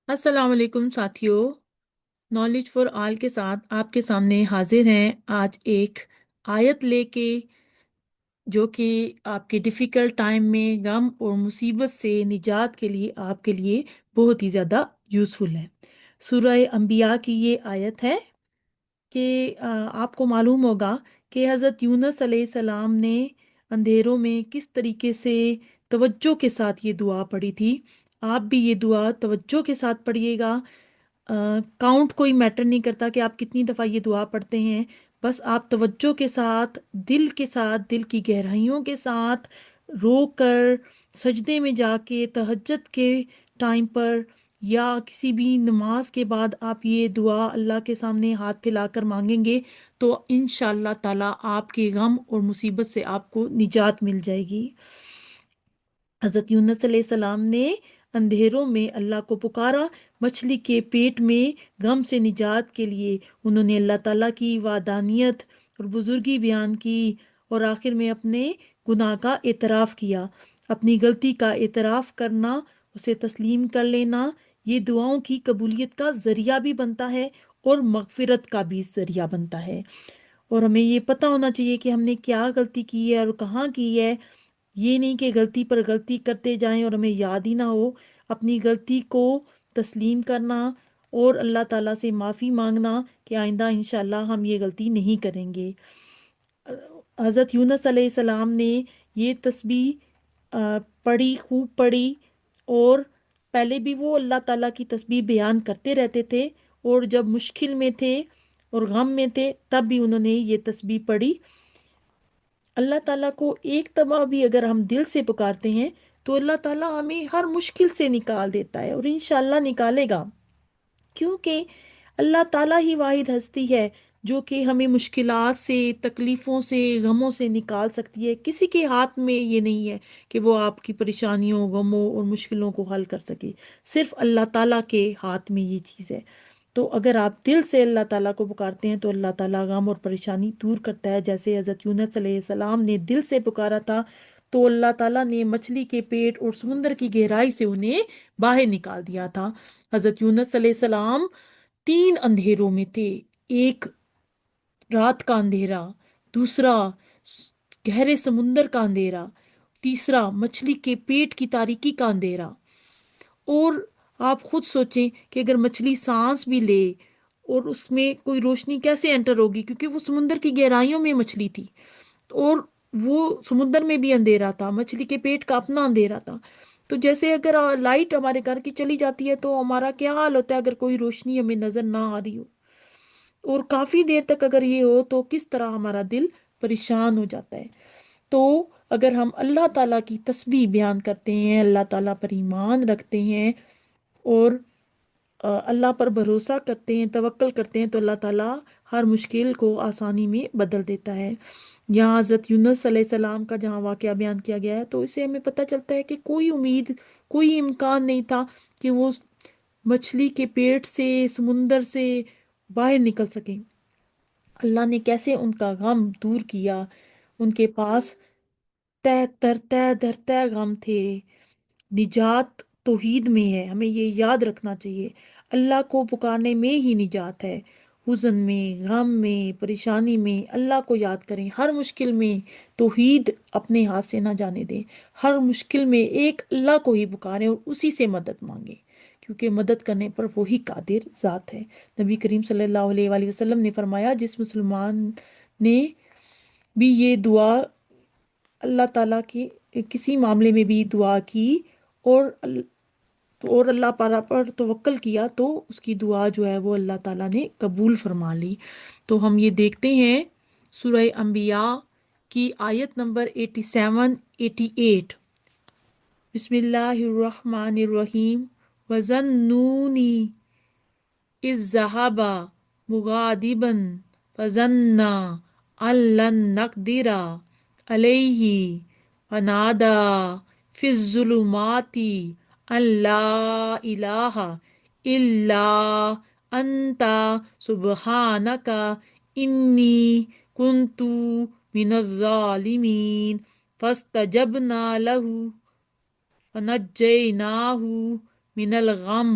السلام علیکم ساتھیوں، نالج فار آل کے ساتھ آپ کے سامنے حاضر ہیں آج ایک آیت لے کے، جو کہ آپ کے ڈیفیکلٹ ٹائم میں غم اور مصیبت سے نجات کے لیے آپ کے لیے بہت ہی زیادہ یوزفل ہے۔ سورہ انبیاء کی یہ آیت ہے کہ آپ کو معلوم ہوگا کہ حضرت یونس علیہ السلام نے اندھیروں میں کس طریقے سے توجہ کے ساتھ یہ دعا پڑھی تھی۔ آپ بھی یہ دعا توجہ کے ساتھ پڑھیے گا۔ کاؤنٹ کوئی میٹر نہیں کرتا کہ آپ کتنی دفعہ یہ دعا پڑھتے ہیں، بس آپ توجہ کے ساتھ دل کی گہرائیوں کے ساتھ رو کر سجدے میں جا کے تہجد کے ٹائم پر یا کسی بھی نماز کے بعد آپ یہ دعا اللہ کے سامنے ہاتھ پھیلا کر مانگیں گے تو انشاءاللہ تعالی آپ کے غم اور مصیبت سے آپ کو نجات مل جائے گی۔ حضرت یونس علیہ السلام نے اندھیروں میں اللہ کو پکارا، مچھلی کے پیٹ میں غم سے نجات کے لیے انہوں نے اللہ تعالیٰ کی وحدانیت اور بزرگی بیان کی، اور آخر میں اپنے گناہ کا اعتراف کیا۔ اپنی غلطی کا اعتراف کرنا، اسے تسلیم کر لینا، یہ دعاؤں کی قبولیت کا ذریعہ بھی بنتا ہے اور مغفرت کا بھی ذریعہ بنتا ہے۔ اور ہمیں یہ پتہ ہونا چاہیے کہ ہم نے کیا غلطی کی ہے اور کہاں کی ہے۔ یہ نہیں کہ غلطی پر غلطی کرتے جائیں اور ہمیں یاد ہی نہ ہو۔ اپنی غلطی کو تسلیم کرنا اور اللہ تعالیٰ سے معافی مانگنا کہ آئندہ انشاءاللہ ہم یہ غلطی نہیں کریں گے۔ حضرت یونس علیہ السلام نے یہ تسبیح پڑھی، خوب پڑھی، اور پہلے بھی وہ اللہ تعالیٰ کی تسبیح بیان کرتے رہتے تھے، اور جب مشکل میں تھے اور غم میں تھے تب بھی انہوں نے یہ تسبیح پڑھی۔ اللہ تعالیٰ کو ایک دفعہ بھی اگر ہم دل سے پکارتے ہیں تو اللہ تعالیٰ ہمیں ہر مشکل سے نکال دیتا ہے، اور انشاءاللہ نکالے گا، کیونکہ اللہ تعالیٰ ہی واحد ہستی ہے جو کہ ہمیں مشکلات سے، تکلیفوں سے، غموں سے نکال سکتی ہے۔ کسی کے ہاتھ میں یہ نہیں ہے کہ وہ آپ کی پریشانیوں، غموں اور مشکلوں کو حل کر سکے، صرف اللہ تعالیٰ کے ہاتھ میں یہ چیز ہے۔ تو اگر آپ دل سے اللہ تعالیٰ کو پکارتے ہیں تو اللہ تعالیٰ غم اور پریشانی دور کرتا ہے، جیسے حضرت یونس علیہ السلام نے دل سے پکارا تھا تو اللہ تعالیٰ نے مچھلی کے پیٹ اور سمندر کی گہرائی سے انہیں باہر نکال دیا تھا۔ حضرت یونس علیہ السلام 3 اندھیروں میں تھے، ایک رات کا اندھیرا، دوسرا گہرے سمندر کا اندھیرا، تیسرا مچھلی کے پیٹ کی تاریکی کا اندھیرا۔ اور آپ خود سوچیں کہ اگر مچھلی سانس بھی لے اور اس میں کوئی روشنی کیسے انٹر ہوگی، کیونکہ وہ سمندر کی گہرائیوں میں مچھلی تھی، اور وہ سمندر میں بھی اندھیرا تھا، مچھلی کے پیٹ کا اپنا اندھیرا تھا۔ تو جیسے اگر لائٹ ہمارے گھر کی چلی جاتی ہے تو ہمارا کیا حال ہوتا ہے اگر کوئی روشنی ہمیں نظر نہ آ رہی ہو، اور کافی دیر تک اگر یہ ہو تو کس طرح ہمارا دل پریشان ہو جاتا ہے۔ تو اگر ہم اللہ تعالیٰ کی تسبیح بیان کرتے ہیں، اللہ تعالیٰ پر ایمان رکھتے ہیں اور اللہ پر بھروسہ کرتے ہیں، توکل کرتے ہیں، تو اللہ تعالیٰ ہر مشکل کو آسانی میں بدل دیتا ہے۔ یہاں حضرت یونس علیہ السلام کا جہاں واقعہ بیان کیا گیا ہے تو اسے ہمیں پتہ چلتا ہے کہ کوئی امید، کوئی امکان نہیں تھا کہ وہ مچھلی کے پیٹ سے، سمندر سے باہر نکل سکیں۔ اللہ نے کیسے ان کا غم دور کیا۔ ان کے پاس تہ تر تہ در تہ غم تھے۔ نجات توحید میں ہے، ہمیں یہ یاد رکھنا چاہیے۔ اللہ کو پکارنے میں ہی نجات ہے۔ حزن میں، غم میں، پریشانی میں اللہ کو یاد کریں، ہر مشکل میں توحید اپنے ہاتھ سے نہ جانے دیں۔ ہر مشکل میں ایک اللہ کو ہی پکاریں اور اسی سے مدد مانگیں، کیونکہ مدد کرنے پر وہی قادر ذات ہے۔ نبی کریم صلی اللہ علیہ وآلہ وسلم نے فرمایا، جس مسلمان نے بھی یہ دعا اللہ تعالیٰ کی کسی معاملے میں بھی دعا کی اور اللہ تعالیٰ پر توکل کیا تو اس کی دعا جو ہے وہ اللہ تعالیٰ نے قبول فرما لی۔ تو ہم یہ دیکھتے ہیں سورہ انبیاء کی آیت نمبر 87 88۔ بسم اللہ الرحمن الرحیم۔ وَظَنُّونِي إِذ ذَّهَبَ مُغَاضِبًا فَظَنَّ أَن لَّن نَّقْدِرَ عَلَيْهِ فَنَادَىٰ فِي الظُّلُمَاتِ أَن لَّا إِلَٰهَ إِلَّا أَنتَ سُبْحَانَكَ إِنِّي كُنتُ مِنَ الظَّالِمِينَ فَاسْتَجَبْنَا لَهُ فَنَجَّيْنَاهُ مِنَ الْغَمِّ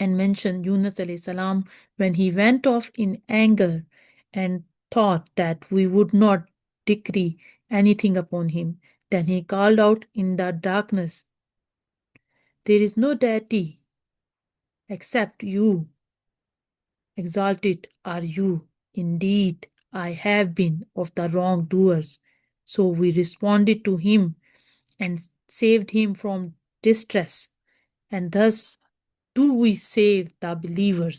And mention Yunus alayhi salam when he went off in anger and thought that we would not decree anything upon him. Then he called out in the darkness, there is no deity except you. Exalted are you. Indeed, I have been of the wrongdoers. So we responded to him and saved him from distress. And thus do we save the believers.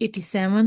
87